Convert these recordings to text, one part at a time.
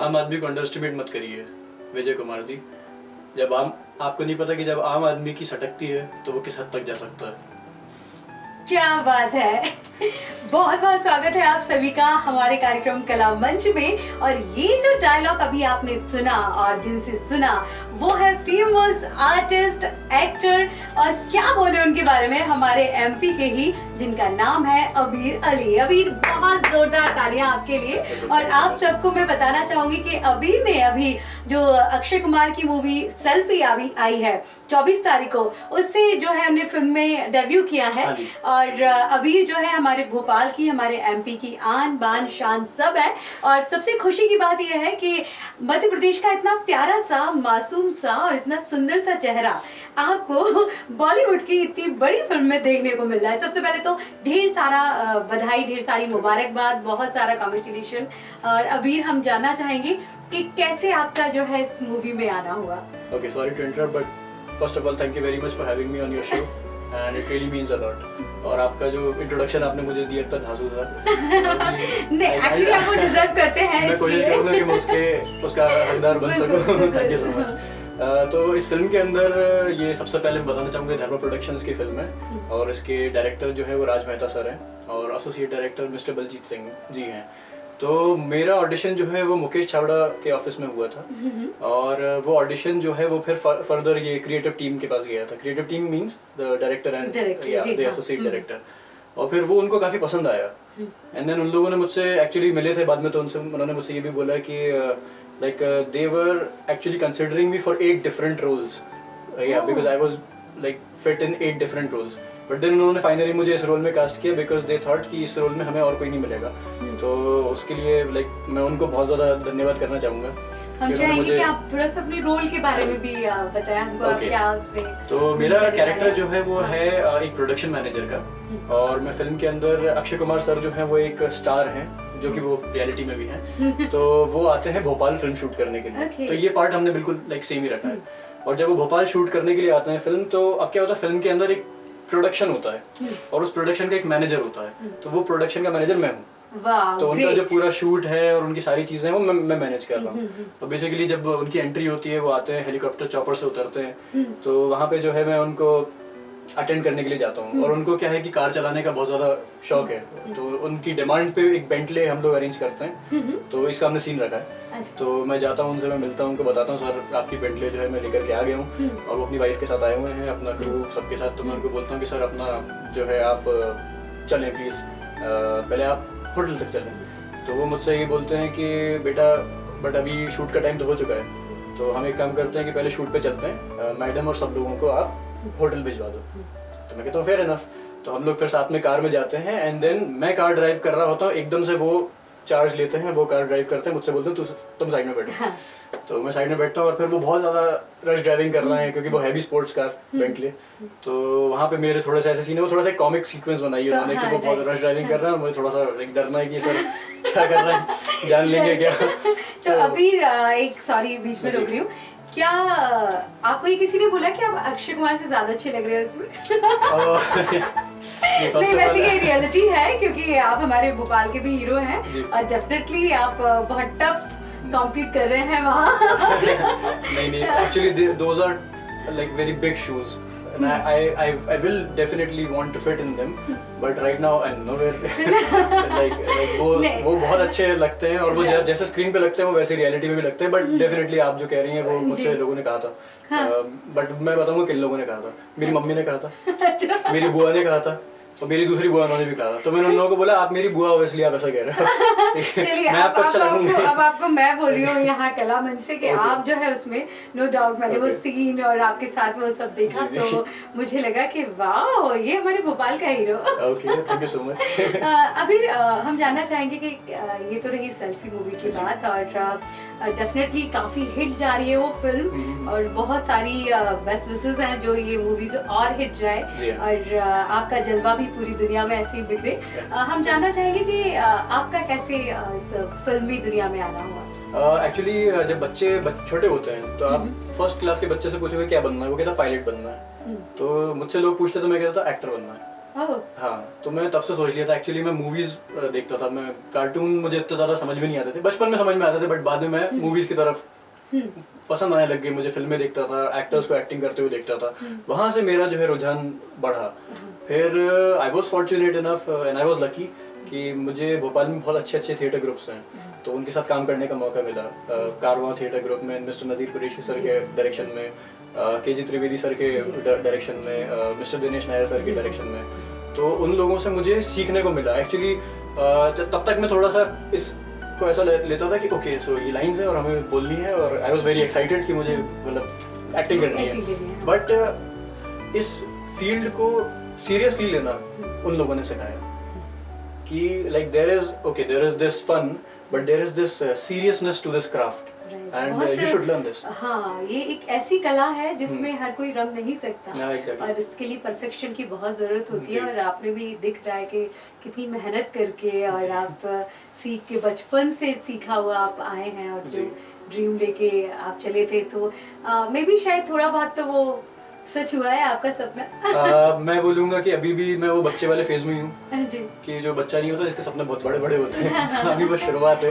आम आदमी को अंडर एस्टिमेट मत करिए विजय कुमार जी। जब आपको नहीं पता कि जब आम आदमी की सटकती है तो वो किस हद तक जा सकता है। क्या बात है। बहुत बहुत स्वागत है आप सभी का हमारे कार्यक्रम कला मंच में। और ये जो डायलॉग अभी आपने सुना और जिनसे सुना वो है फेमस आर्टिस्ट, एक्टर, और क्या बोले उनके बारे में, हमारे एमपी के ही, जिनका नाम है अबीर अली। अबीर, बहुत जोरदार तालियां आपके लिए। और आप सबको मैं बताना चाहूंगी कि अबीर ने अभी जो अक्षय कुमार की मूवी सेल्फी अभी आई है 24 तारीख को, उससे जो है हमने फिल्म में डेब्यू किया है। और अबीर जो है हमारे भोपाल की, हमारे एमपी की आन बान शान सब है। और सबसे खुशी की बात यह है कि मध्य प्रदेश का इतना प्यारा सा, मासूम सा और इतना सुंदर सा चेहरा आपको बॉलीवुड की इतनी बड़ी फिल्म में देखने को मिल रहा है। सबसे पहले तो ढेर सारा बधाई, ढेर सारी मुबारकबाद, बहुत सारा कॉन्ग्रेचुलेशन। और अबीर, हम जानना चाहेंगे कि कैसे आपका जो है इस मूवी में आना हुआ। Okay, sorry to interrupt, but first of all thank you very much for having me on your show and it really means a lot. और आपका जो इंट्रोडक्शन आपने मुझे दिया था झांसू सा, नहीं एक्चुअली आप वो डिजर्व करते हैं, मैं कोशिश करूंगा कि मैं उसका हकदार बन सकूं। Thank you so much. तो इस फिल्म के अंदर ये सबसे पहले बताना चाहूँगा धर्मा प्रोडक्शंस की फिल्म है और इसके डायरेक्टर जो है वो राज मेहता सर हैं और associate director mister Baljeet Singh ji हैं। तो मेरा ऑडिशन जो है वो मुकेश छाबड़ा के ऑफिस में हुआ था और वो ऑडिशन जो है वो फिर फर्दर ये क्रिएटिव टीम के पास गया था। Creative team means the director and the associate director. और फिर वो उनको काफ़ी पसंद आया एंड देन उन लोगों ने मुझसे एक्चुअली मिले थे बाद में, तो उन्होंने मुझसे ये भी बोला कि like they were actually considering me for 8 different roles, because I was like fit in 8 different roles, but then उन्होंने फाइनली मुझे इस रोल में कास्ट किया because they thought कि इस रोल में हमें और कोई नहीं मिलेगा। तो उसके लिए मैं उनको बहुत ज़्यादा धन्यवाद करना चाहूँगा। हम चाहेंगे कि आप थोड़ा सा अपने रोल के बारे में भी बताएं हमको। आप क्या उसमें। तो मेरा कैरेक्टर जो है वो है एक प्रोडक्शन मैनेजर का, और मैं फिल्म के अंदर अक्षय कुमार सर जो है वो एक स्टार हैं जो कि वो रियलिटी में भी हैं। तो वो आते हैं भोपाल फिल्म शूट करने के लिए। तो ये पार्ट हमने बिल्कुल सेम ही रखा है। और जब वो भोपाल शूट करने के लिए आते हैं फिल्म, तो अब क्या होता है, फिल्म के अंदर एक प्रोडक्शन होता है और उस प्रोडक्शन का एक मैनेजर होता है। तो वो प्रोडक्शन का मैनेजर मैं हूँ। तो उनका जो पूरा शूट है और उनकी सारी चीजें वो मैं मैनेज कर रहा हूँ। तो बेसिकली जब उनकी एंट्री होती है, वो आते हैं हेलीकॉप्टर चॉपर से उतरते हैं, तो वहाँ पे जो है मैं उनको अटेंड करने के लिए जाता हूँ। और उनको क्या है कि कार चलाने का बहुत ज़्यादा शौक है, तो उनकी डिमांड पे एक बेंटले हम लोग अरेंज करते हैं। तो इसका हमने सीन रखा है। तो मैं जाता हूँ उनसे, मैं मिलता हूँ, उनको बताता हूँ सर आपकी बेंटले जो है मैं लेकर के आ गया हूँ, और वो अपनी वाइफ के साथ आए हुए हैं, अपना क्रू सबके साथ। तो मैं उनको बोलता हूँ कि सर अपना जो है आप चलें प्लीज़, पहले आप होटल तक चलें। तो वो मुझसे ये बोलते हैं कि बेटा बट अभी शूट का टाइम तो हो चुका है, तो हम एक काम करते हैं कि पहले शूट पे चलते हैं, मैडम और सब लोगों को आप होटल भिजवा दो। तो मैं कहता हूँ फेयर इनफ। तो हम लोग फिर साथ में कार में जाते हैं एंड देन मैं कार ड्राइव कर रहा होता हूँ, एकदम से वो चार्ज लेते हैं, वो कार ड्राइव करते हैं, मुझसे बोलते हैं तुम साइड में बैठो। हाँ। तो मैं साइड में बैठता हूँ और फिर वो बहुत ज़्यादा रश ड्राइविंग कर रहे हैं क्योंकि वो हैवी स्पोर्ट्स कार बेंटले। तो वहाँ पे मेरे थोड़े से ऐसे सीन है, वो थोड़ा सा कॉमिक सीक्वेंस बनाई है उन्होंने कि वो बहुत रश ड्राइविंग कर रहे हैं और मुझे थोड़ा सा डरना है कि सर क्या कर रहे हैं, जान लेंगे क्या। तो अभी एक सॉरी बीच में रोक रही हूँ, क्या आपको ये किसी ने बोला कि आप अक्षय कुमार से ज्यादा अच्छे लग रहे हैं उसमें? नहीं, वैसे ये रियलिटी है क्योंकि आप हमारे भोपाल के भी हीरो हैं और डेफिनेटली आप बहुत टफ कॉम्पीट कर रहे हैं वहाँ। नहीं, actually those are like very big shoes and I will definitely want to fit in them, but right now I'm nowhere like वो बहुत अच्छे लगते हैं और वो जैसे स्क्रीन पे लगते हैं वो वैसे रियलिटी में भी लगते हैं। बट डेफिनेटली आप जो कह रही हैं वो मुझसे लोगों ने कहा था, बट मैं बताऊंगा किन लोगों ने कहा था। मेरी मम्मी ने कहा था, मेरी बुआ ने कहा था, और मेरी दूसरी बुआ उन्होंने भी कहा था। तो मैंने उन लोगों को बोला आप मेरी बुआ हो इसलिए आप ऐसा कह रहे हो। चलिए मैं आपको अच्छा लगूंगा। अब आपको मैं बोल रही हूँ यहाँ कला मंच से कि आप जो है उसमें नो डाउट मैंने वो सीन और आपके साथ वो सब देखा तो मुझे लगा कि वाह ये हमारे भोपाल का hero. Okay, thank you so much. अभी हम जानना चाहेंगे कि ये तो रही सेल्फी मूवी की बात, और डेफिनेटली काफी हिट जा रही है वो फिल्म और बहुत सारी बेस्ट विशेस हैं जो ये मूवीज और हिट जाए और आपका जलवा भी पूरी दुनिया में ऐसे ही बिखरे। हम जानना चाहेंगे कि आपका कैसे फिल्मी दुनिया में आना हुआ? एक्चुअली जब बच्चे छोटे होते हैं तो आप फर्स्ट क्लास के बच्चे से पूछोगे क्या बनना है, वो कहता पायलट बनना है। तो मुझसे लोग पूछते तो मैं कहता था एक्टर बनना है। ओह, हाँ, तो मैं तब से सोच लिया था। एक्चुअली मैं मूवीज देखता था, मैं कार्टून मुझे इतना ज़्यादा समझ में नहीं आते थे, बचपन में समझ में आते थे, बट बाद में मैं मूवीज़ की तरफ पसंद आने लग गई। मुझे फिल्में देखता था, एक्टर्स को एक्टिंग करते हुए देखता था, वहाँ से मेरा जो है रुझान बढ़ा। फिर I was fortunate enough and I was lucky कि मुझे भोपाल में बहुत अच्छे अच्छे थिएटर ग्रुप्स हैं, तो उनके साथ काम करने का मौका मिला। कारवां थिएटर ग्रुप में मिस्टर नज़ीर कुरैशी सर के डायरेक्शन में, के.जी. त्रिवेदी सर के डायरेक्शन में, मिस्टर दिनेश नायर सर के डायरेक्शन में, तो उन लोगों से मुझे सीखने को मिला। एक्चुअली तब तक मैं थोड़ा सा इस को ऐसा लेता था कि ओके सो ये लाइंस हैं और हमें बोलनी है, और आई वाज वेरी एक्साइटेड कि मुझे मतलब एक्टिंग करनी है। बट इस फील्ड को सीरियसली लेना उन लोगों ने सिखाया कि like there is this fun but there is this seriousness to this craft and you should learn this. हाँ, ये एक ऐसी कला है जिसमें हर कोई रंग नहीं सकता, exactly. और इसके लिए परफेक्शन की बहुत जरूरत होती है, और आपने भी दिख रहा है कि कितनी मेहनत करके और आप सीख के बचपन से सीखा हुआ आप आए हैं, और जो ड्रीम लेके आप चले थे, तो मे बी शायद थोड़ा बहुत तो वो सच हुआ है आपका सपना। मैं बोलूंगा कि अभी भी मैं वो बच्चे वाले फेज में ही हूँ जी, कि जो बच्चा नहीं होता जिसके सपने बहुत बड़े बड़े होते हैं। अभी बस शुरुआत है,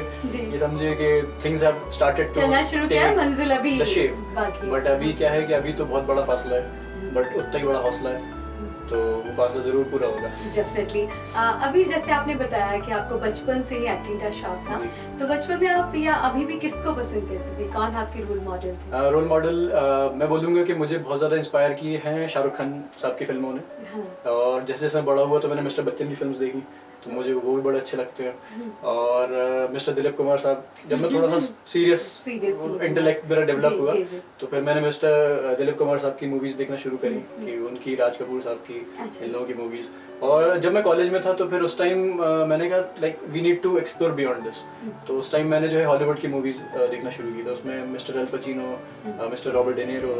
ये समझिए कि थिंग्स हैव स्टार्टेड टू चलना शुरू किया, मंजिल अभी बाकी। बट अभी क्या है कि अभी तो बहुत बड़ा फासला है, बट उतना ही बड़ा हौसला है, तो वो फासला जरूर पूरा होगा। डेफिनेटली। अभी जैसे आपने बताया कि आपको बचपन से ही एक्टिंग का शौक था, तो बचपन में आप या अभी भी किसको पसंद करते थे, कौन आपके रोल मॉडल थे? रोल मॉडल मैं बोलूँगा कि मुझे बहुत ज़्यादा इंस्पायर किए हैं शाहरुख खान साहब की फिल्मों ने। हाँ। और जैसे जैसे बड़ा हुआ तो मैंने मिस्टर बच्चन की फिल्म्स देखी, तो मुझे वो भी बड़े अच्छे लगते हैं। और मिस्टर दिलीप कुमार साहब, जब मैं थोड़ा सा सीरियस इंटेलेक्ट मेरा डेवलप हुआ, तो फिर मैंने मिस्टर दिलीप कुमार साहब की मूवीज देखना शुरू करी, कि उनकी, राज कपूर साहब की, इन लोगों की मूवीज। और जब मैं कॉलेज में था तो फिर उस टाइम मैंने कहा like we need to explore beyond this, तो उस टाइम मैंने जो है हॉलीवुड की मूवीज देखना शुरू की। तो उसमें mister Al Pacino, mister Robert De Niro,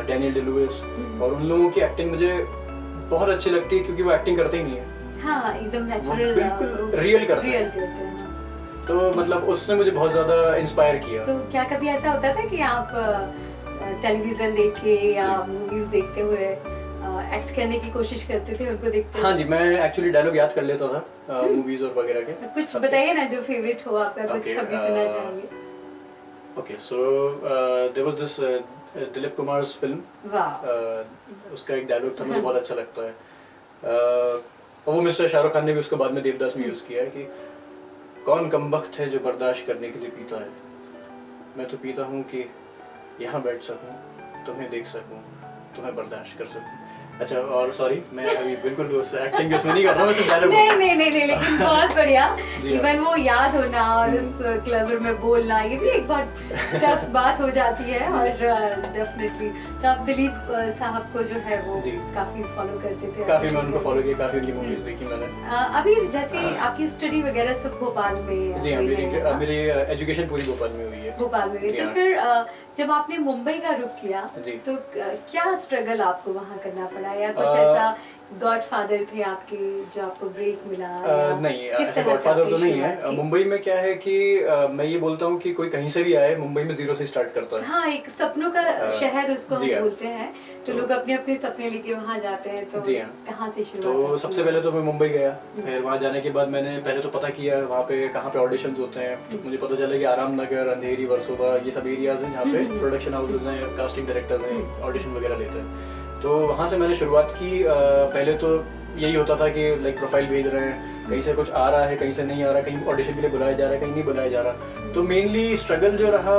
Daniel Day Lewis, और उन लोगों की एक्टिंग मुझे बहुत अच्छी लगती है, क्योंकि वो एक्टिंग करते ही नहीं है। हाँ, एकदम नेचुरल, बिल्कुल रियल करते हैं। तो मतलब उसने मुझे बहुत ज्यादा इंस्पायर किया। तो क्या कभी ऐसा होता था कि आप टेलीविजन देख के या मूवीज देखते हुए एक्ट करने की कोशिश करते थे उनको देखते? हाँ जी, मैं एक्चुअली डायलॉग याद कर लेता था मूवीज और वगैरह के। कुछ बताइए ना जो फेवरेट हो आपका, कुछ हम भी सुनना चाहेंगे। Okay, so there was this Dilip Kumar film, उसका एक डायलॉग था, मुझे बहुत अच्छा लगता है। और वो मिस्टर शाहरुख खान ने भी उसको बाद में देवदास में यूज किया है कि कौन कमबख्त है जो बर्दाश्त करने के लिए पीता है, मैं तो पीता हूँ कि यहाँ बैठ सकूँ, तुम्हें देख सकूँ, तुम्हें बर्दाश्त कर सकूँ। अच्छा, और सॉरी मैं अभी बिल्कुल उस एक्टिंग के उसमें नहीं कर रहा, मैं सिर्फ डायलॉग। नहीं, लेकिन बहुत बढ़िया। इवन वो याद होना और उस क्लबर में बोलना, ये भी एक बहुत टफ बात हो जाती है। और डेफिनेटली तो आप दिलीप साहब को जो है वो काफी फॉलो करते थे? काफी, मैं उनको फॉलो किया, काफी उनकी मूवीज देखी मैंने। अभी जैसे आपकी स्टडी वगैरह सब भोपाल में? जी हाँ, मेरी एजुकेशन पूरी भोपाल में हुई है। भोपाल में हुई, तो फिर जब आपने मुंबई का रुख किया तो क्या स्ट्रगल आपको वहाँ करना पड़ा, या कुछ ऐसा गॉडफादर थे आपके जो आपको ब्रेक मिला? नहीं, ऐसा गॉडफादर तो नहीं है। मुंबई में क्या है कि मैं ये बोलता हूँ कि कोई कहीं से भी आए, मुंबई में जीरो से स्टार्ट करता है। हाँ, एक सपनों का शहर उसको हम बोलते हैं, तो लोग अपने अपने सपने लेके वहाँ जाते हैं। तो कहाँ से शुरुआत? तो सबसे पहले तो मैं मुंबई गया, फिर वहाँ जाने के बाद मैंने पहले तो पता किया वहाँ पे कहाँ पे ऑडिशंस होते हैं। तो मुझे पता चला कि आराम नगर, अंधेरी, वर्सोवा, ये सब एरियाज हैं जहाँ पे प्रोडक्शन हाउसेज हैं, कास्टिंग डायरेक्टर्स हैं, ऑडिशन वगैरह लेते हैं। तो वहाँ से मैंने शुरुआत की। पहले तो यही होता था कि लाइक प्रोफाइल भेज रहे हैं, कहीं से कुछ आ रहा है, कहीं से नहीं आ रहा, कहीं ऑडिशन के लिए बुलाया जा रहा है, कहीं नहीं बुलाया जा रहा। तो मेनली स्ट्रगल जो रहा,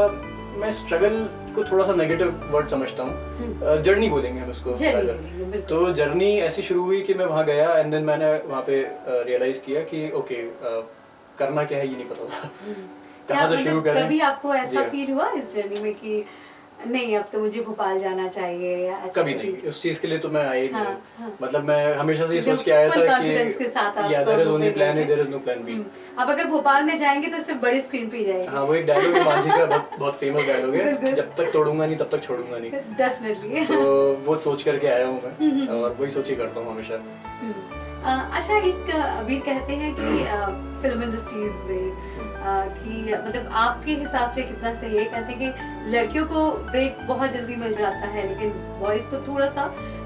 मैं स्ट्रगल को थोड़ा सा नेगेटिव वर्ड समझता हूँ, जर्नी बोलेंगे हम उसको। तो जर्नी ऐसी शुरू हुई कि मैं वहाँ गया एंड देन मैंने वहाँ पे रियलाइज किया कि ओके करना क्या है ये नहीं पता था, कहाँ से शुरू करें। कभी आपको ऐसा फील हुआ इस जर्नी में कि नहीं अब तो मुझे भोपाल जाना चाहिए, या ऐसा? कभी नहीं, उस चीज के लिए तो मैं आया ही नहीं। मतलब मैं हमेशा से ये सोच के आया था कि there is only plan A, there is no plan B. अब अगर भोपाल में जाएंगे तो सिर्फ बड़ी स्क्रीन पे जाएंगे। हाँ, वो एक डायलॉग है मांझी का, बहुत फेमस डायलॉग है, जब तक तोड़ूंगा नहीं तब तक छोड़ूंगा नहीं। डेफिनेटली। तो वो सोच करके आया हूँ मैं, और वही सोच ही करता हूँ हमेशा। अच्छा, एक वीर कहते हैं कि फिल्म इंडस्ट्रीज में कि मतलब आपके हिसाब से कितना सही है, कहते हैं कि लड़कियों को ब्रेक बहुत जल्दी मिल जाता है लेकिन बॉयज को थोड़ा सा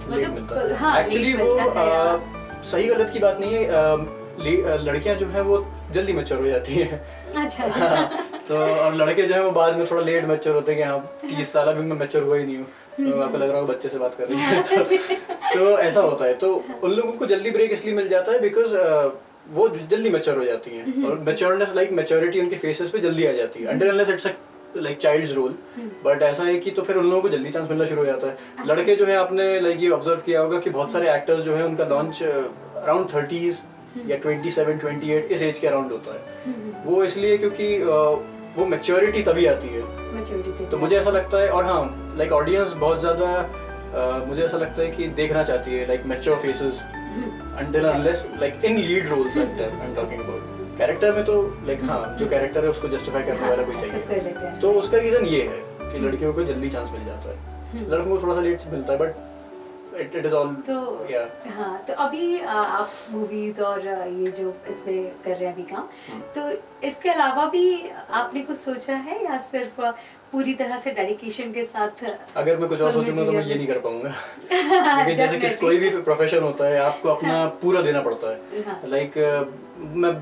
लेट मिलता है। हाँ, एक्चुअली लेट वो मिलता है, हाँ। सही गलत की बात नहीं है, लड़कियां जो हैं वो जल्दी मैच्योर हो जाती हैं। अच्छा अच्छा। तो और लड़के जो हैं वो बाद में थोड़ा लेट मैच्योर होते हैं कि हाँ 30 साल अभी मैं मैच्योर हुआ ही नहीं हूँ, तो आपको लग रहा होगा बच्चे से बात कर रही है। तो ऐसा होता है। तो उन लोगों को जल्दी ब्रेक इसलिए मिल जाता है बिकॉज वो जल्दी मैच्योर हो जाती हैं और मैच्योरनेस लाइक मैच्योरिटी उनके फेसेस पे जल्दी आ जाती है। Until unless it's like child's role, but ऐसा है कि तो फिर उन लोगों को जल्दी चांस मिलना शुरू हो जाता है। लड़के जो है आपने लाइक ये ऑब्जर्व किया होगा कि बहुत सारे एक्टर्स जो है उनका लॉन्च अराउंड 30s या 27 28 इस एज के अराउंड होता है। वो इसलिए क्योंकि वो मैच्योरिटी तभी आती है। तो मुझे ऐसा लगता है, और हाँ लाइक ऑडियंस बहुत ज्यादा मुझे ऐसा लगता है कि देखना चाहती है like mature faces until unless like in lead roles I'm talking about। Character में तो लाइक हाँ जो कैरेक्टर है उसको जस्टिफाई करने वाला कोई चाहिए। तो उसका रीजन ये है कि लड़कियों को जल्दी चांस मिल जाता है, लड़कों को थोड़ा सा लेट मिलता है, बट it is all तो हाँ। तो अभी आप मूवीज और ये जो इसमें कर रहे हैं अभी काम, तो इसके अलावा भी आपने कुछ सोचा है या सिर्फ पूरी तरह से डेडिकेशन के साथ? अगर मैं कुछ और सोचूंगा तो मैं ये नहीं कर पाऊंगा। क्योंकि जैसे कि कोई भी प्रोफेशन होता है आपको अपना पूरा देना पड़ता है। लाइक मैं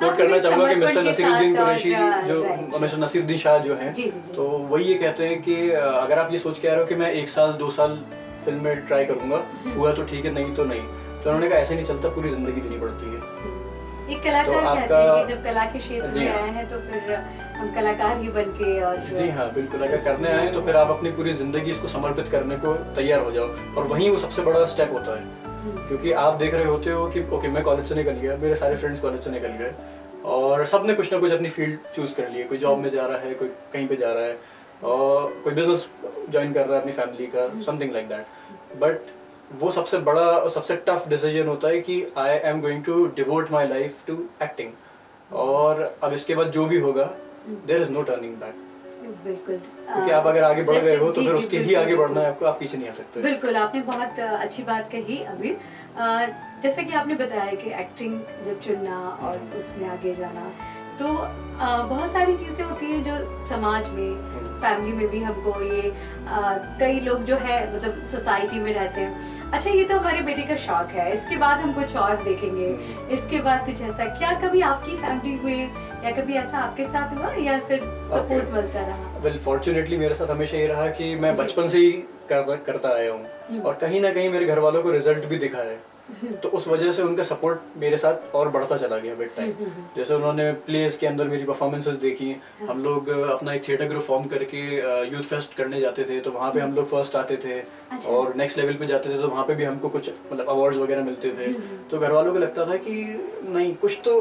कोट करना चाहूंगा कि मिस्टर नसीरुद्दीन कुरैशी जो मिस्टर नसीरुद्दीन शाह जो हैं, तो वही ये कहते हैं कि अगर आप ये सोच के आ रहे हो कि मैं 1 साल 2 साल फिल्म में ट्राई करूंगा, हुआ तो ठीक है, नहीं तो नहीं। तो उन्होंने कहा ऐसे नहीं चलता, पूरी जिंदगी देनी पड़ती है। एक कलाकार तो कहते हैं कि जब कला के क्षेत्र में आए हैं तो फिर हम कलाकार ही बन के, और जी हाँ बिल्कुल, अगर करने आए तो फिर आप अपनी पूरी जिंदगी इसको समर्पित करने को तैयार हो जाओ, और वहीं वो सबसे बड़ा स्टेप होता है। क्योंकि आप देख रहे होते हो कि ओके मैं कॉलेज से निकल गया, मेरे सारे फ्रेंड्स कॉलेज से निकल गए और सबने कुछ ना कुछ अपनी फील्ड चूज कर ली है। कोई जॉब में जा रहा है, कोई कहीं पे जा रहा है, और कोई बिजनेस ज्वाइन कर रहा है अपनी फैमिली का, समथिंग लाइक दैट। बट वो सबसे बड़ा और सबसे टफ डिसीजन होता है कि I am going to devote my life to acting, और अब इसके बाद जो भी होगा there is no turning back. बिल्कुल, क्योंकि आप अगर आगे बढ़ गए हो तो फिर उसके ही आगे बढ़ना है आपको, आप पीछे नहीं आ सकते। बिल्कुल, आपने बहुत अच्छी बात कही अभी। जैसे कि आपने बताया कि एक्टिंग जब चुनना और उसमें आगे जाना, तो बहुत सारी चीजें होती हैं जो समाज में, फैमिली में भी हमको ये कई लोग जो है मतलब सोसाइटी में रहते हैं, अच्छा ये तो हमारे बेटे का शौक है, इसके बाद हम कुछ और देखेंगे, इसके बाद कुछ ऐसा। क्या कभी आपकी फैमिली हुई या कभी ऐसा आपके साथ हुआ या सिर्फ सपोर्ट मिलता रहा? वेल फॉर्चुनेटली मेरे साथ हमेशा ये रहा कि मैं बचपन से ही करता आया हूँ, और कहीं ना कहीं मेरे घर वालों को रिजल्ट भी दिखा है। तो उस वजह से उनका सपोर्ट मेरे साथ और बढ़ता चला गया विद टाइम। जैसे उन्होंने प्लेस के अंदर मेरी परफॉर्मेंसेस देखी, हम लोग अपना एक थिएटर ग्रुप फॉर्म करके यूथ फेस्ट करने जाते थे, तो वहाँ पे हम लोग फर्स्ट आते थे। अच्छा। और नेक्स्ट लेवल पे जाते थे तो वहाँ पे भी हमको कुछ मतलब अवार्ड्स वगैरह मिलते थे। तो घर वालों को लगता था कि नहीं कुछ तो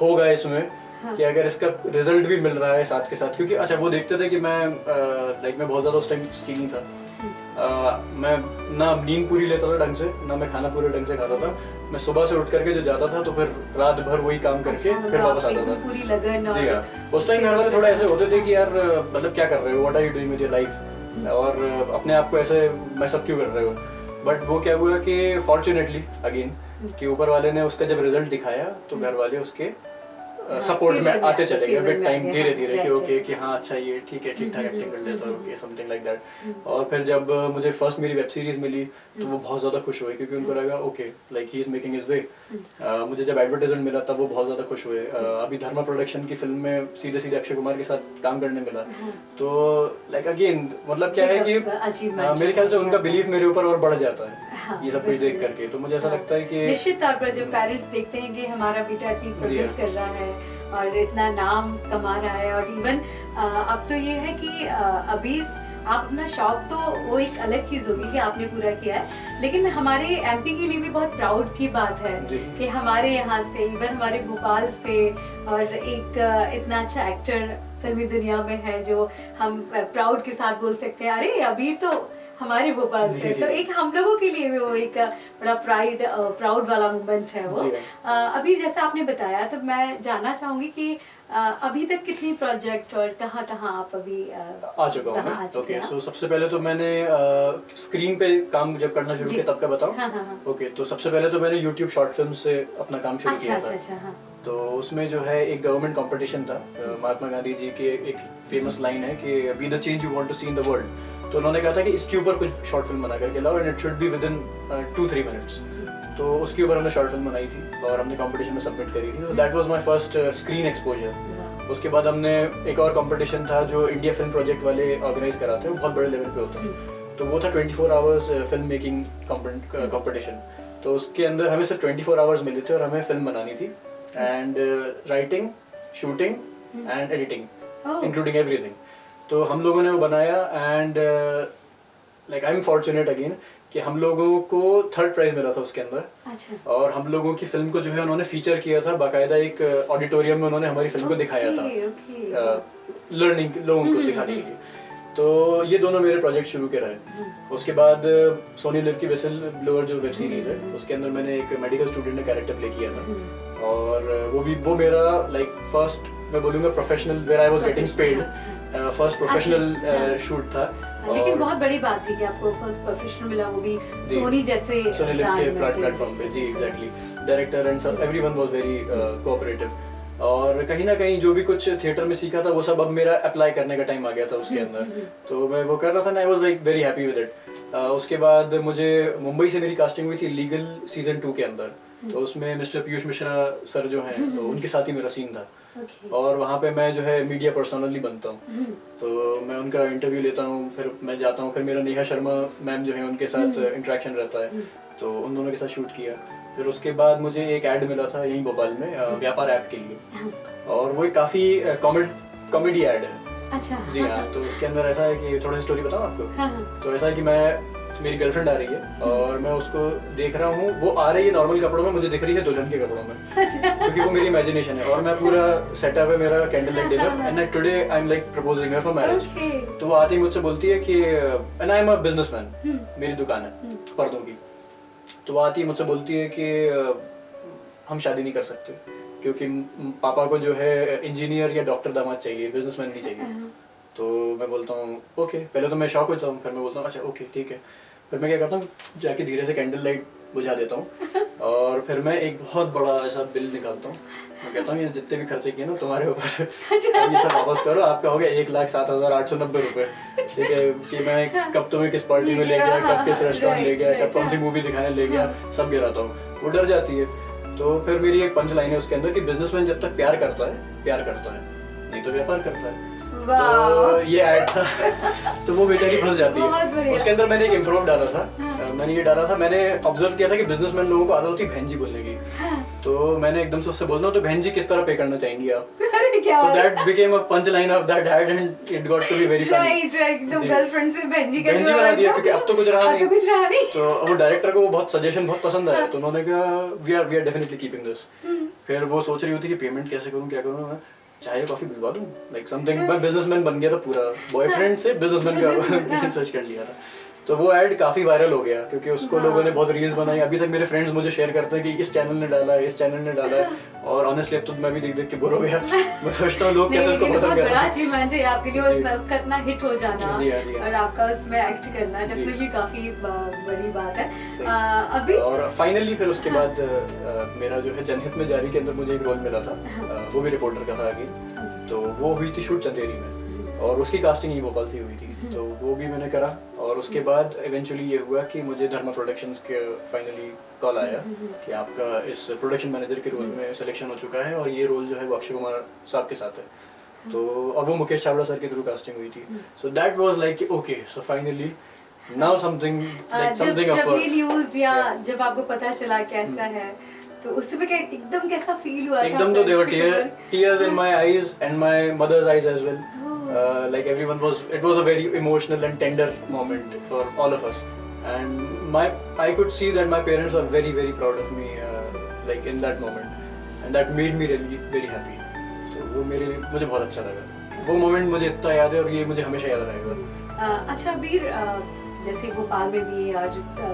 होगा इसमें, कि अगर इसका रिजल्ट भी मिल रहा है साथ के साथ। क्योंकि अच्छा वो देखते थे कि मैं मैं बहुत ज़्यादा उस टाइम स्किनी था, मैं ना नींद पूरी लेता था ढंग से, ना मैं खाना पूरे ढंग से खाता था। मैं सुबह से उठ करके जो जाता था तो फिर रात भर वही काम करके फिर वापस आता था। पूरी लगन। जी हाँ, उस टाइम घर वाले थोड़ा ऐसे होते थे कि यार मतलब क्या कर रहे हो, what are you doing with your life, और अपने आप को ऐसे मैसअप क्यों कर रहे हो। बट वो क्या हुआ कि फॉर्चुनेटली अगेन कि ऊपर वाले ने उसका जब रिजल्ट दिखाया तो घर वाले उसके सपोर्ट में आते चले गए विद टाइम, धीरे धीरे कि ओके कि हाँ अच्छा ये ठीक है, ठीक ठाक एक्टिंग कर लेता है, ओके समथिंग लाइक दैट। और फिर जब मुझे फर्स्ट मेरी वेब सीरीज मिली तो वो बहुत ज़्यादा खुश हुए, क्योंकि उनको लगा okay like he is making his way. मुझे जब एडवर्टाइजमेंट मिला तब वो बहुत ज़्यादा खुश हुए। अभी धर्मा प्रोडक्शन की फिल्म में सीधे सीधे अक्षय कुमार के साथ काम करने मिला, तो लाइक अगेन मतलब क्या है कि मेरे ख्याल से उनका बिलीव मेरे ऊपर और बढ़ जाता है ये सब कुछ देख करके। तो मुझे ऐसा लगता है कि निश्चित तौर पर जब पेरेंट्स देखते हैं कि हमारा बेटा इतनी प्रोग्रेस कर रहा है और इतना नाम कमा रहा है, और इवन अब तो ये है कि अभी आप अपना शौक तो वो एक अलग चीज होगी कि आपने पूरा किया है, लेकिन हमारे एमपी के लिए भी बहुत प्राउड की बात है कि हमारे यहाँ से, इवन हमारे भोपाल से, और एक इतना अच्छा एक्टर फिल्मी दुनिया में है जो हम प्राउड के साथ बोल सकते हैं अरे अभी तो हमारे भोपाल से। तो एक हम लोगों के लिए भी वो एक बड़ा प्राउड वाला मोमेंट है वो। अभी जैसा आपने बताया, तो मैं जानना चाहूंगी कि अभी तक कितनी प्रोजेक्ट और कहाँ आप अभी आ चुका हूँ। ओके, सो सबसे पहले तो मैंने स्क्रीन पे काम जब करना शुरू किया तब का बताऊँ। ओके, तो सबसे पहले तो मैंने यूट्यूब शॉर्ट फिल्म से अपना काम शुरू किया था। तो उसमें जो है एक गवर्नमेंट कंपटीशन था। महात्मा गांधी जी की एक फेमस लाइन है कि be the change you want to see in the world. तो उन्होंने कहा था कि इसके ऊपर कुछ शॉर्ट फिल्म बना करके लाओ and it should be with in 2-3 minutes. तो उसके ऊपर हमने शॉर्ट फिल्म बनाई थी और हमने कंपटीशन में सबमिट करी थी। तो that was my first screen exposure. उसके बाद हमने एक और कंपटीशन था जो इंडिया फिल्म प्रोजेक्ट वाले ऑर्गेनाइज कराते हैं, वो बहुत बड़े लेवल पे होता है। तो वो था 24 आवर्स फिल्म मेकिंग कंपटीशन। तो उसके अंदर हमें सिर्फ 24 आवर्स मिले थे और हमें फिल्म बनानी थी and writing, shooting and editing including everything. तो हम लोगों ने वो बनाया and like I am fortunate again कि हम लोगों को 3rd प्राइज मिला था उसके अंदर। अच्छा। और हम लोगों की फिल्म को जो है उन्होंने फीचर किया था, बाकायदा एक ऑडिटोरियम में उन्होंने हमारी फिल्म को दिखाया था लर्निंग लोगों को दिखाने के लिए। तो ये दोनों मेरे प्रोजेक्ट शुरू के रहे। उसके बाद सोनी लिव की विसल ब्लोअर जो वेब सीरीज है उसके अंदर मैंने एक मेडिकल स्टूडेंट ने कैरेक्टर प्ले किया था और वो मेरा लाइक फर्स्ट मैं बोलूँगा professional where I was getting paid first professional shoot था। लेकिन बहुत बड़ी बात थी कि आपको फर्स्ट प्रोफेशनल मिला, वो भी सोनी जैसे सोनी लिव के प्लेटफॉर्म पे। जी एग्जैक्टली, डायरेक्टर एंड सब एवरीवन वाज वेरी कोऑपरेटिव। और कहीं ना कहीं जो भी कुछ थिएटर में सीखा था वो सब अब मेरा अप्लाई करने का टाइम आ गया था उसके अंदर। तो मैं वो कर रहा था ना, I was like very happy with it. उसके बाद मुझे मुंबई से मेरी कास्टिंग हुई थी लीगल सीजन 2 के अंदर। तो उसमें मिस्टर पीयूष मिश्रा सर जो हैं तो उनके साथ ही मेरा सीन था। और वहाँ पे मैं जो है मीडिया पर्सनली बनता हूँ। तो मैं उनका इंटरव्यू लेता हूँ, फिर मैं जाता हूँ, फिर मेरा नेहा शर्मा मैम जो है उनके साथ इंटरेक्शन रहता है। तो उन दोनों के साथ शूट किया। फिर उसके बाद मुझे एक ऐड मिला था यहीं भोपाल में व्यापार ऐप के लिए और वो काफ़ी कॉमेडी ऐड है। अच्छा। जी हाँ। तो उसके अंदर ऐसा है कि थोड़ा सी स्टोरी बताऊँ आपको। तो ऐसा है कि मेरी गर्लफ्रेंड आ रही है और मैं उसको देख रहा हूँ, वो आ रही है नॉर्मल कपड़ों में, मुझे दिख रही है दुल्हन के कपड़ों में। अच्छा। क्योंकि वो मेरी इमेजिनेशन है और मैं पूरा सेटअप है मेरा candle light dinner and today I am like proposing her for marriage. तो वो आती ही मुझसे बोलती है कि and I am a businessman, मेरी दुकान है पर्दों की। तो वो आती ही मुझसे बोलती है कि हम शादी नहीं कर सकते क्योंकि पापा को जो है इंजीनियर या डॉक्टर दामाद चाहिए, बिजनेसमैन नहीं चाहिए। तो मैं बोलता हूँ ओके, पहले तो मैं शॉक होता हूँ, फिर मैं बोलता हूँ अच्छा ओके ठीक है। फिर मैं क्या करता हूँ, जाके धीरे से कैंडल लाइट बुझा देता हूँ और फिर मैं एक बहुत बड़ा ऐसा बिल निकालता हूँ। मैं कहता हूँ ये जितने भी खर्चे किए ना तुम्हारे ऊपर ये सब वापस करो, आपका हो गया 1,07,890 रुपये। ठीक है कि मैं कब तुम्हें किस पार्टी में ले गया, कब किस रेस्टोरेंट ले गया, कब कौन सी मूवी दिखाने ले गया, सब गिराता हूँ। वो डर जाती है। तो फिर मेरी एक पंच लाइन है उसके अंदर कि बिजनेसमैन जब तक प्यार करता है नहीं तो व्यापार करता है। तो ये ऐड था। तो वो बेचारी फंस जाती है। उसके अंदर मैंने एक इम्प्रोव डाला था। मैंने ये डाला था, मैंने ऑब्जर्व किया था कि बिजनेसमैन लोगों को आदत होती है बहन जी बोलने की। तो मैंने एकदम से उससे बोलना हूँ तो बहन जी किस तरह पे करना चाहेंगी आप। So that became a punch line of that ad and it got to be very funny. Right, तो गर्लफ्रेंड से बहन जी बहन जी बना दिया क्योंकि अब तो कुछ रहा नहीं। तो वो डायरेक्टर को बहुत सजेशन बहुत पसंद आया। तो उन्होंने कहा we are definitely keeping this. फिर वो सोच रही होती कि पेमेंट कैसे करूँ, क्या करूँ, मैं चाय कॉफी भिजवा दूँ, लाइक समथिंग। मैं बिजनेसमैन बन गया था पूरा, बॉयफ्रेंड से बिजनेसमैन का स्विच कर लिया था। तो वो ऐड काफी वायरल हो गया क्योंकि उसको लोगों ने बहुत रील्स बनाई। अभी तक मेरे फ्रेंड्स मुझे शेयर करते हैं कि इस चैनल ने डाला है, इस चैनल ने डाला है। और ऑनेस्टली अब तो मैं भी देख के बोर हो गया। मैं सोचता हूँ लोग कैसे इसको पसंद कर रहे हैं। बड़ा अचीवमेंट है आपके लिए उसका इतना हिट हो जाना और आपका उसमें एक्ट करना डेफिनेटली काफी बड़ी बात है। अभी और फाइनली फिर उसके बाद मेरा जो है जनहित में जारी के अंदर मुझे एक रोल मिला था, वो भी रिपोर्टर का था आगे। तो वो हुई थी शूट चंदेरी में और उसकी कास्टिंग ही भोपाल से हुई थी। तो वो भी मैंने करा और उसके बाद इवेंचुअली ये हुआ कि मुझे धर्मा प्रोडक्शंस के फाइनली कॉल आया कि आपका इस प्रोडक्शन मैनेजर के रोल में सिलेक्शन हो चुका है और ये रोल जो है वो अक्षय कुमार साहब के साथ है। तो और वो मुकेश चावड़ा सर के थ्रू कास्टिंग हुई थी। So that was like okay, so finally now something like something of जब ये न्यूज़ या जब आपको पता चला कैसा है तो उस समय एकदम कैसा फील हुआ था? एकदम तो there were tears in my eyes and my mother's eyes as well. Like everyone it was a very emotional and tender moment for all of us, and I could see that my parents were very very proud of me, like in that moment, and that made me really very happy. तो वो मुझे बहुत अच्छा लगा। वो moment मुझे इतना याद है और ये मुझे हमेशा याद रहेगा। अच्छा वीर, जैसे भोपाल में भी और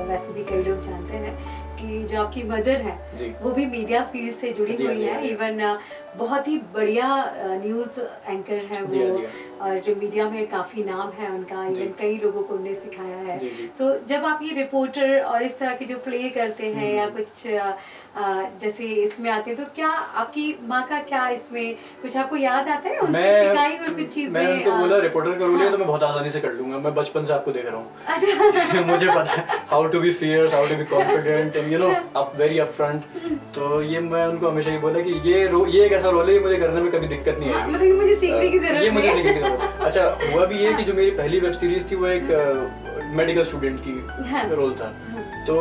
वैसे भी कई लोग जानते हैं कि कि जो आपकी मदर है जी। वो भी मीडिया फील्ड से जुड़ी जी, हुई जी, है, जी। इवन बहुत ही बढ़िया न्यूज़ एंकर है जी, वो, जी। और जो मीडिया में काफ़ी नाम है उनका, जी। इवन कई लोगों को उन्हें सिखाया है। जी, जी। तो जब आप ये रिपोर्टर और इस तरह के जो प्ले करते हैं या कुछ जैसे इसमें आते हैं, तो क्या आपकी माँ का क्या इसमें कुछ आपको याद आता है, उनसे सिखाई हुई कुछ चीजें? मैं उनको बोला रिपोर्टर का रोल है हाँ। तो मैं बहुत आसानी से कर लूंगा, मैं बचपन से आपको देख रहा हूँ। अच्छा। मुझे पता है how to be fierce, how to be confident and you know up very upfront. तो ये मैं उनको हमेशा ये बोला कि ये एक ऐसा रोल है, ये मुझे करने में कभी दिक्कत नहीं हाँ, आएगी। मतलब मुझे सीखने की जरूरत ये मुझे नहीं है। सीखने की जरूरत है। अच्छा हुआ भी ये कि जो मेरी पहली वेब सीरीज थी वो एक मेडिकल स्टूडेंट की हाँ। रोल था। तो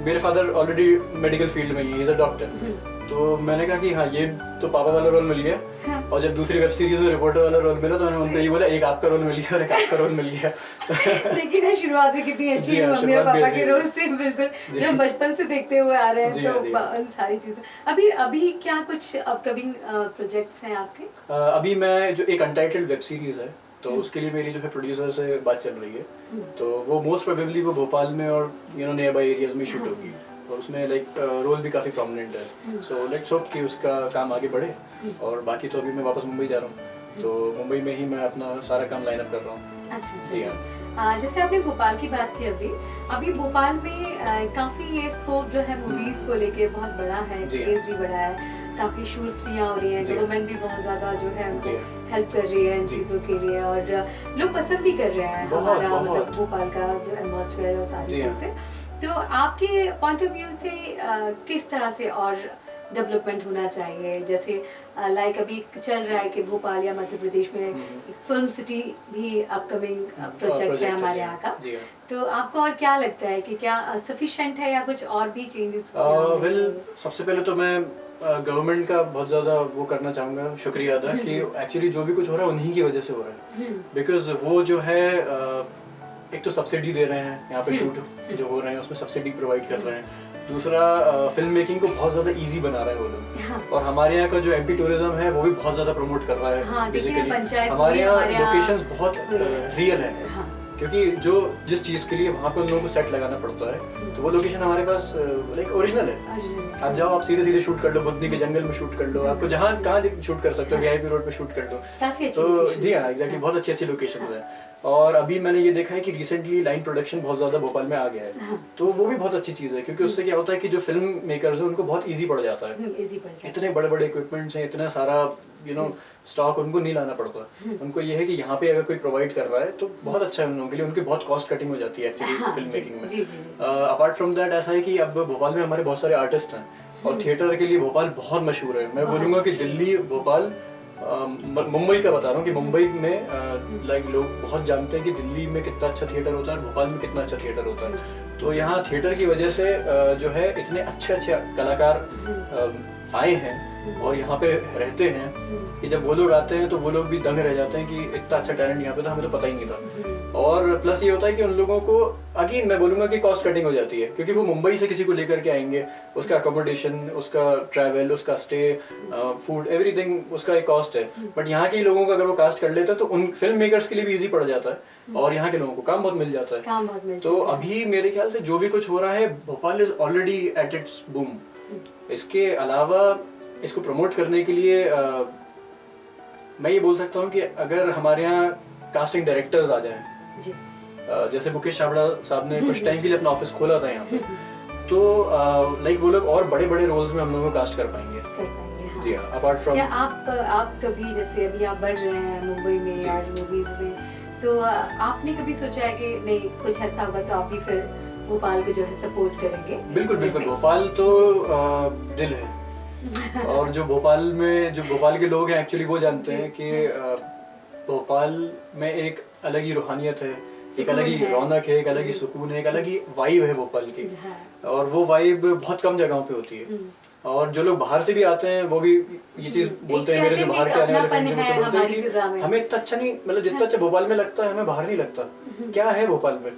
मेरे फादर ऑलरेडी मेडिकल फील्ड में ही इज अ डॉक्टर। तो मैंने कहा कि हाँ ये तो पापा वाला रोल मिल गया। हाँ। और जब दूसरी वेब सीरीज में रिपोर्टर वाला रोल मिला तो मैंने उनको ये बोला एक आपका रोल मिल गया और एक आपका रोल मिल गया। तो लेकिन है शुरुआत में कितनी अच्छी जी है हाँ, मम्मी और शुरुआत भी पापा ऐसी के है। रोल से, बिल्कुल जो हम बचपन से देखते हुए आ रहे जी हैं। हाँ, जी तो हाँ। उन सारी चीजें अभी क्या कुछ अपकमिंग प्रोजेक्ट्स हैं आपके? अभी मैं जो एक अनटाइटल्ड वेब सीरीज है तो उसके लिए मेरी जो है प्रोड्यूसर से बात चल रही है। तो वो मोस्ट प्रोबेबली वो भोपाल में और नियर बाय एरियाज में शूट होगी और उसमें लाइक रोल भी काफ़ी प्रोमिनेंट है। सो लेट्स होप कि उसका काम आगे बढ़े। और बाकी तो अभी मैं वापस मुंबई जा रहा हूँ, तो मुंबई में ही मैं अपना सारा काम लाइन अप कर रहा हूँ। अच्छा जी अच्छा। जैसे आपने भोपाल की बात की, अभी भोपाल में काफी ये स्कोप जो है मूवीज को लेके बहुत बड़ा है, जी क्रेज भी बड़ा है, काफी शूट्स भी यहाँ हो रही हैं, जी। गवर्नमेंट भी बहुत ज्यादा जो है उनको जी। हेल्प कर रही है इन जी। चीजों के लिए, और लोग पसंद भी कर रहे हैं बहुत, हमारा बहुत। मतलब भोपाल का जो एटमॉस्फेयर और सारी जी हाँ। चीजें। तो आपके पॉइंट ऑफ व्यू से किस तरह से और डेवलपमेंट होना चाहिए? जैसे लाइक अभी चल रहा है कि भोपाल या मध्य प्रदेश में एक फिल्म सिटी भी अपकमिंग प्रोजेक्ट है हमारे यहाँ का। जी हाँ। तो आपको और क्या लगता है कि क्या सफिशिएंट है या कुछ और भी चेंजेस? वेल सबसे पहले तो मैं गवर्नमेंट का बहुत ज़्यादा वो करना चाहूँगा, शुक्रिया अदा कि एक्चुअली जो भी कुछ हो रहा है उन्हीं की वजह से हो रहा है। बिकॉज वो जो है एक तो सब्सिडी दे रहे हैं यहाँ पे, शूट जो हो रहे हैं उसमें सब्सिडी प्रोवाइड कर रहे हैं। दूसरा फिल्म मेकिंग को बहुत ज़्यादा इजी बना रहे हैं वो लोग। हाँ। और हमारे यहाँ का जो एमपी टूरिज्म है वो भी बहुत ज़्यादा प्रमोट कर रहा है। हाँ, देखिए पंचायत हमारे में यहाँ हमारे यहाँ लोकेशंस बहुत रियल है। हाँ। क्योंकि जिस चीज़ के लिए वहाँ पे उन लोगों को सेट लगाना पड़ता है तो वो लोकेशन हमारे पास लाइक ओरिजिनल है। आप जाओ, आप सीधे सीधे शूट कर लो, बुद्धनी के जंगल में शूट कर लो, आपको जहाँ कहाँ शूट कर सकते हो, वीआईपी रोड पे शूट कर लो। काफी अच्छी तो locations जी हाँ, हैं। एग्जैक्टली बहुत अच्छी अच्छी लोकेशंस हैं। और अभी मैंने ये देखा है कि रिसेंटली लाइन प्रोडक्शन बहुत ज़्यादा भोपाल में आ गया है। तो वो भी बहुत अच्छी चीज़ है क्योंकि उससे क्या होता है कि जो फिल्म मेकर्स हैं उनको बहुत ईजी पड़ जाता है। इजी पड़ जाए। इतने बड़े बड़े इक्विपमेंट्स हैं, इतना सारा स्टॉक उनको नहीं लाना पड़ता। उनको ये है कि यहाँ पे अगर कोई प्रोवाइड कर रहा है तो बहुत अच्छा है उन लोगों के लिए, उनकी बहुत कॉस्ट कटिंग हो जाती है एक्चुअली फिल्म मेकिंग में। अपार्ट फ्रॉम दैट ऐसा है कि अब भोपाल में हमारे बहुत सारे आर्टिस्ट हैं और थिएटर के लिए भोपाल बहुत मशहूर है। मैं बोलूँगा कि दिल्ली, भोपाल, मुंबई का बता रहा हूँ कि मुंबई में लाइक लोग बहुत जानते हैं कि दिल्ली में कितना अच्छा थिएटर होता है और भोपाल में कितना अच्छा थिएटर होता है। तो यहाँ थिएटर की वजह से जो है इतने अच्छे अच्छे कलाकार आए हैं और यहाँ पे रहते हैं कि जब वो लोग आते हैं तो वो लोग भी दंग रह जाते हैं कि इतना अच्छा टैलेंट यहाँ पे था, हमें तो पता ही नहीं था। और प्लस ये होता है कि उन लोगों को अगेन मैं बोलूँगा कि कॉस्ट कटिंग हो जाती है क्योंकि वो मुंबई से किसी को लेकर के आएंगे, उसका अकोमोडेशन, उसका ट्रैवल, उसका स्टे, फूड, एवरीथिंग उसका एक कॉस्ट है। बट यहाँ के लोगों को अगर वो कास्ट कर लेते हैं तो उन फिल्म मेकर्स के लिए भी ईजी पड़ जाता है और यहाँ के लोगों को काम बहुत मिल जाता है। तो अभी मेरे ख्याल से जो भी कुछ हो रहा है, Bhopal is already at its boom. इसके अलावा इसको प्रमोट करने के लिए मैं ये बोल सकता हूँ कि अगर हमारे यहाँ कास्टिंग डायरेक्टर्स आ जाएं, जैसे मुकेश छाबड़ा साहब ने कुछ टाइम के लिए अपना ऑफिस खोला था यहाँ पे, तो लाइक वो लोग और बड़े बड़े रोल्स में हम लोगों को कास्ट कर पाएंगे। हाँ। जी हाँ, अपार्ट फ्रॉम आप कभी जैसे अभी आप बढ़ रहे हैं मुंबई में और मूवीज में, तो आपने कभी सोचा है कि नहीं कुछ ऐसा होगा तो आप भी फिर भोपाल को जो है सपोर्ट करेंगे? बिल्कुल बिल्कुल, भोपाल तो दिल है और जो भोपाल के लोग हैं एक्चुअली वो जानते हैं कि भोपाल में एक अलग ही रूहानियत है, एक अलग ही रौनक है, एक अलग ही सुकून है, एक अलग ही वाइब है भोपाल की। और वो वाइब बहुत कम जगहों पे होती है। और जो लोग बाहर से भी आते हैं वो भी ये चीज बोलते हैं, मेरे जो बाहर के आने वाले फ्रेंड्स मुझसे बोलते हैं कि हमें इतना अच्छा नहीं, मतलब जितना अच्छा भोपाल में लगता है हमें बाहर नहीं लगता। क्या है भोपाल में?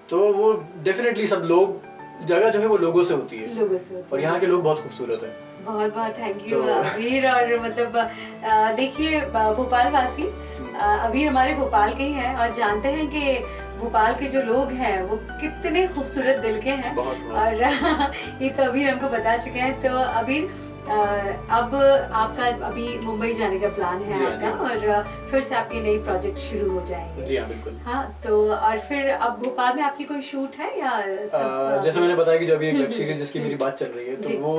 तो वो डेफिनेटली सब लोग, जगह जो है वो लोगों से होती है और यहाँ के लोग बहुत खूबसूरत हैं। बहुत बहुत थैंक यू अबीर। और मतलब देखिए भोपाल वासी, अबीर हमारे भोपाल के ही हैं और जानते हैं कि भोपाल के जो लोग हैं वो कितने खूबसूरत दिल के हैं। बहुत। और ये तो अबीर हमको बता चुके हैं। तो अबीर अब आपका अभी मुंबई जाने का प्लान है आपका, और फिर से आपके नई प्रोजेक्ट शुरू हो जाएंगे। जी हाँ, बिल्कुल। हाँ, तो और फिर अब भोपाल में आपकी कोई शूट है या जैसे मैंने बताया कि जो अभी एक वेब सीरीज जिसकी मेरी बात चल रही है, तो वो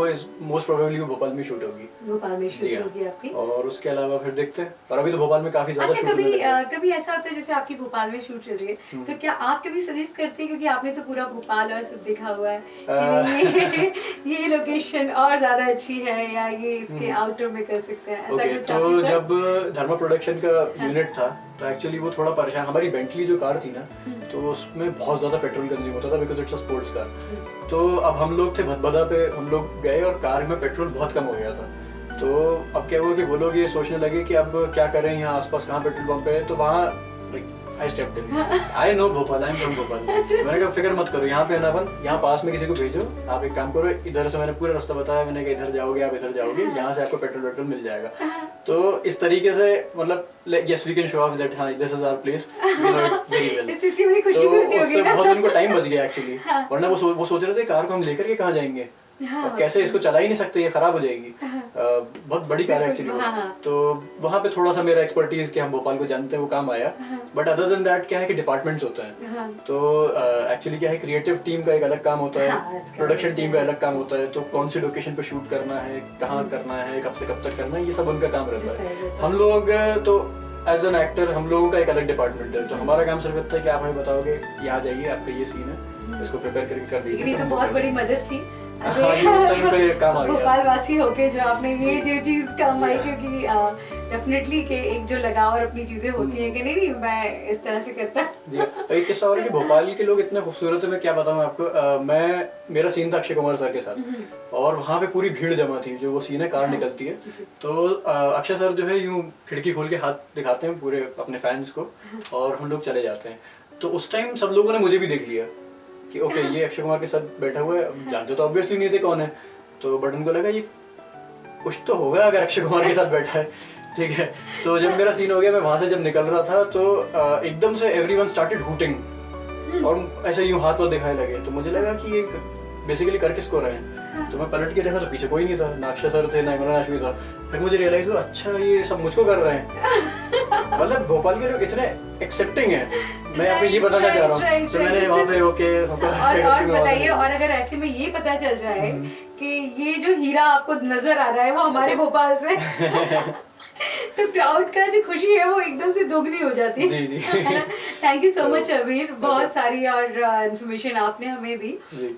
मोस्ट प्रोबेबली वो भोपाल में शूट होगी। भोपाल में शूट होगी आपकी। और उसके अलावा फिर देखते हैं। और अभी तो भोपाल में काफी ज्यादा अच्छा, कभी ऐसा होता है जैसे आपकी भोपाल में शूट चल रही है, तो क्या आप कभी सजेस्ट करते हैं, क्योंकि आपने तो पूरा भोपाल और सब देखा हुआ है, कि ये लोकेशन और ज्यादा अच्छी है या ये इसके आउटर में कर सकते हैं, ऐसा कुछ? तो जब धर्मा प्रोडक्शन का यूनिट था, तो एक्चुअली वो थोड़ा परेशान, हमारी बेंटली जो कार थी ना, तो उसमें बहुत ज्यादा पेट्रोल कंज्यूम होता था because it's a sports car. तो अब हम लोग थे भदभदा पे, हम लोग गए और कार में पेट्रोल बहुत कम हो गया था। तो अब क्या हुआ कि वो लोग ये सोचने लगे कि अब क्या करें, यहाँ आसपास कहाँ पेट्रोल पंप है। तो वहाँ I stepped in, I know Bhopal, I am from Bhopal. मैंने कहा फिक्र मत करो, यहाँ पे है ना अपन, यहाँ पास में किसी को भेजो, आप एक काम करो, इधर से मैंने पूरा रास्ता बताया, मैंने कहा इधर जाओगे आप, इधर जाओगे, यहाँ से आपको पेट्रोल मिल जाएगा। तो इस तरीके से मतलब yes we can show off that हाँ this is our place, we know it very well. इससे बड़ी खुशी भी होती होगी उससे ना? बहुत उनको टाइम बच गया एक्चुअली, वरना वो सोच रहे थे कार को हम लेकर के कहाँ जाएंगे, और कैसे इसको चला ही नहीं सकते, ये खराब हो जाएगी। बहुत बड़ी कार है एक्चुअली। तो वहाँ पे थोड़ा सा मेरा एक्सपर्टीज कि हम भोपाल को जानते हैं वो काम आया। बट अदर देन दैट क्या है कि डिपार्टमेंट्स होते हैं। तो एक्चुअली क्या है, क्रिएटिव टीम का एक अलग काम होता है, प्रोडक्शन टीम का अलग काम होता है। तो कौन सी लोकेशन पे शूट करना है, कहाँ करना है, कब से कब तक करना है, ये सब उनका काम रहता है। हम लोग तो एज एन एक्टर हम लोगों का एक अलग डिपार्टमेंट है। तो हमारा काम सिर्फ इतना है कि आप हमें बताओगे यहाँ जाइए, आपका ये सीन है, इसको प्रिपेयर करके कर दीजिए। ये तो बहुत बड़ी मदद थी भोपाल वासी होके जो आपने ये जो चीज काम आई, क्योंकि डेफिनेटली कि एक जो लगाव और अपनी चीजें होती हैं कि नहीं मैं इस तरह से करता। जी, एक किस्सा और है कि भोपाल के लोग इतने खूबसूरत है, मैं क्या बताऊं आपको। मेरा सीन था अक्षय कुमार सर के साथ, और वहाँ पे पूरी भीड़ जमा थी, जो वो सीन है कार निकलती है। तो अक्षय सर जो है यूं खिड़की खोल के हाथ दिखाते हैं पूरे अपने फैंस को, और हम लोग चले जाते हैं। तो उस टाइम सब लोगों ने मुझे भी देख लिया कि ओके ये अक्षय कुमार के साथ बैठा हुआ है, जानते तो ऑब्वियसली नहीं थे कौन है। तो बट उनको लगा ये कुछ तो होगा अगर अक्षय कुमार के साथ बैठा है, ठीक है। तो जब मेरा सीन हो गया, मैं वहां से जब निकल रहा था, तो एकदम से एवरीवन स्टार्टेड हूटिंग और ऐसे यूं हाथ वाथ दिखाने लगे। तो मुझे लगा कि ये बेसिकली कर किसको रहे हैं। तो मैं पलट के देखा तो पीछे कोई नहीं था, ना अक्षय सर थे ना इमरान हाशमी था। फिर मुझे रियलाइज हुआ अच्छा ये सब मुझको कर रहे हैं। मतलब भोपाल के लोग इतने एक्सेप्टिंग हैं, मैं आपको ये बताना चाह रहा हूँ। तो मैंने वहाँ पे ओके और बताइए, और अगर ऐसे में ये पता चल जाए कि ये जो हीरा आपको नजर आ रहा है वो हमारे भोपाल से तो क्राउड का जो खुशी है वो एकदम से दोगुनी हो जाती है। जी। थैंक यू सो मच अबीर, बहुत सारी और इन्फॉर्मेशन आपने हमें दी,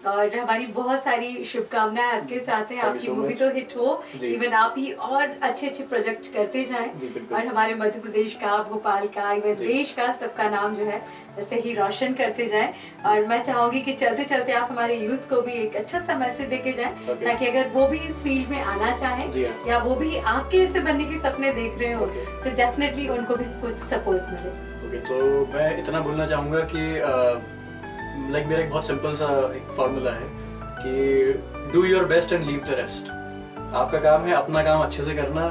और हमारी बहुत सारी शुभकामनाएं आपके साथ हैं। आपकी मूवी तो हिट हो, इवन आप ही और अच्छे अच्छे प्रोजेक्ट करते जाएं, और हमारे मध्य प्रदेश का, भोपाल का, इवन देश का सबका नाम जो है ऐसे ही रोशन करते जाएं। और मैं चाहूंगी कि चलते चलते आप हमारे यूथ को भी एक अच्छा सा मैसेज देके जाएं, ताकि अगर वो भी इस फील्ड में आना चाहें या वो भी आपके ऐसे बनने के सपने देख रहे हो, तो डेफिनेटली उनको भी कुछ सपोर्ट मिले। तो मैं इतना बोलना चाहूंगा कि लाइक मेरा एक बहुत सिंपल सा एक फॉर्मूला है कि do your best and leave the rest. आपका काम है अपना काम अच्छे से करना,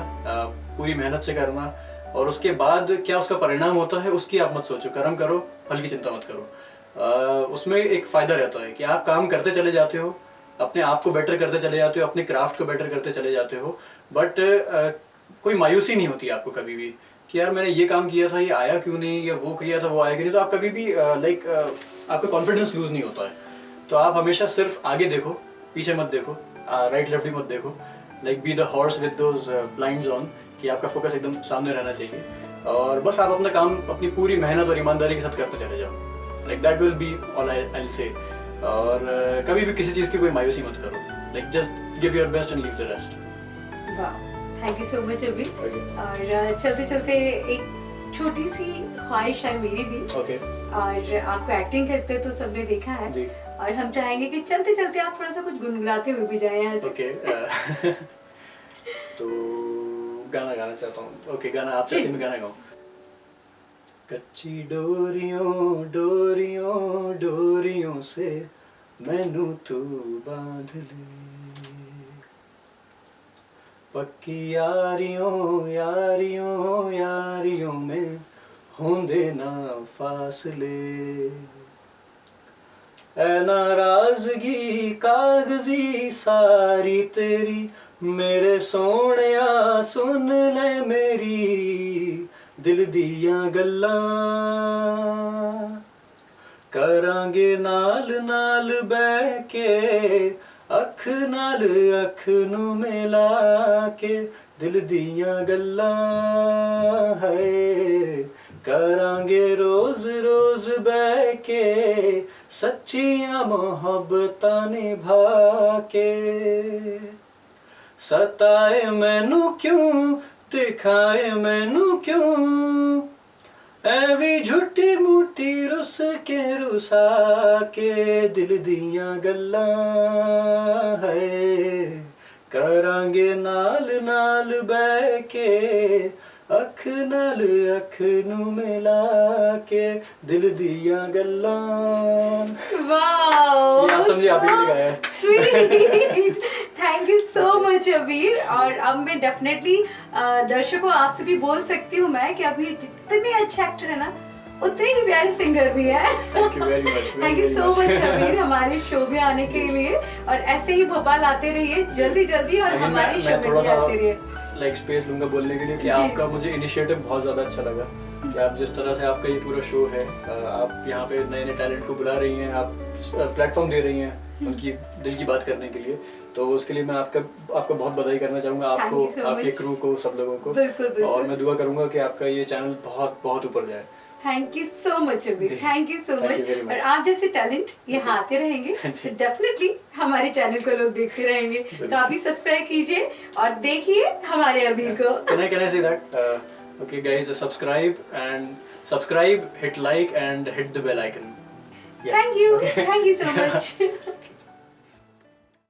पूरी मेहनत से करना, और उसके बाद क्या उसका परिणाम होता है उसकी आप मत सोचो, कर्म करो, फल की चिंता मत करो। उसमें एक फायदा रहता है कि आप काम करते चले जाते हो, अपने आप को बेटर करते चले जाते हो, अपने क्राफ्ट को बेटर करते चले जाते हो, बट कोई मायूसी नहीं होती आपको कभी भी कि यार मैंने ये काम किया था, ये आया क्यों नहीं, या वो किया था वो आया क्यों नहीं। तो आप कभी भी लाइक आपका कॉन्फिडेंस लूज नहीं होता है। तो आप हमेशा सिर्फ आगे देखो, पीछे मत देखो, राइट लेफ्ट भी मत देखो। Like be the horse with those blinds on, कि आपका फोकस एकदम सामने रहना चाहिए, और बस आप अपना काम अपनी पूरी मेहनत और ईमानदारी के साथ करते चले जाओ। Like that will be all I will say. और कभी भी किसी चीज़ की कोई मायूसी मत करो, like just give your best and leave the rest. वाह, थैंक यू सो मच अभी। और चलते चलते एक छोटी सी ख्वाहिश है मेरी भी। और आपको एक्टिंग करते तो सबने देखा है, और हम चाहेंगे कि चलते चलते आप थोड़ा सा कुछ गुनगुनाते हुए भी जाएं यहाँ से। तो गाना गाना चाहता हूँ। ओके, गाना आप चाहते मैं गाना गाऊँ। कच्ची डोरियों डोरियों डोरियों से मैनू तू बांध ले, पक्की यारियों यारियों यारियों में होंदे ना फासले, ऐ नाराजगी कागजी सारी तेरी, मेरे सोहणिया सुन ले मेरी दिल दियां गल्लां, करांगे नाल नाल बैठ के, अख नाल अख नू मिला के, दिल दियां गल्लां है, करांगे रोज रोज बैठ के, सच्चियां मोहब्बतां निभा के, सताए मैनू क्यों दिखाए मैनू क्यों, ऐवी झूठी मूठी रुस के रुसा के, दिल दियां गल्लां है, करांगे नाल नाल बैठ के, अख नाल अख नू मिला के, दिल दियां गल्लां। वाओ, ये आप समझिए, आप ही ने गाया है। Sweet, thank you so much अबीर। और अब मैं डेफिनेटली दर्शकों आपसे भी बोल सकती हूँ मैं कि अबीर जितने अच्छे एक्टर है ना, उतने ही प्यारे सिंगर भी है। Thank you very much, thank you so much अबीर हमारे शो में आने के लिए, और ऐसे ही भोपाल आते रहिए जल्दी जल्दी, और हमारे शो में भी आते रहिए। लाइक स्पेस लूंगा बोलने के लिए कि आपका मुझे इनिशिएटिव बहुत ज़्यादा अच्छा लगा, कि आप जिस तरह से आपका ये पूरा शो है, आप यहाँ पे नए नए टैलेंट को बुला रही हैं, आप प्लेटफॉर्म दे रही हैं उनकी दिल की बात करने के लिए, तो उसके लिए मैं आपका बहुत बधाई करना चाहूँगा, आपको, आपके क्रू को, सब लोगों को। बिल्कुल। और मैं दुआ करूँगा कि आपका ये चैनल बहुत बहुत ऊपर जाए। थैंक यू सो मच अबीर, थैंक यू सो मच। और आप जैसे टैलेंट यहाँ आते रहेंगे तो डेफिनेटली हमारे चैनल को लोग देखते रहेंगे, तो आप भी सब्सक्राइब कीजिए और देखिए हमारे अबीर को। Can I say that? Okay guys, subscribe, hit like and hit the bell icon. Thank you so much.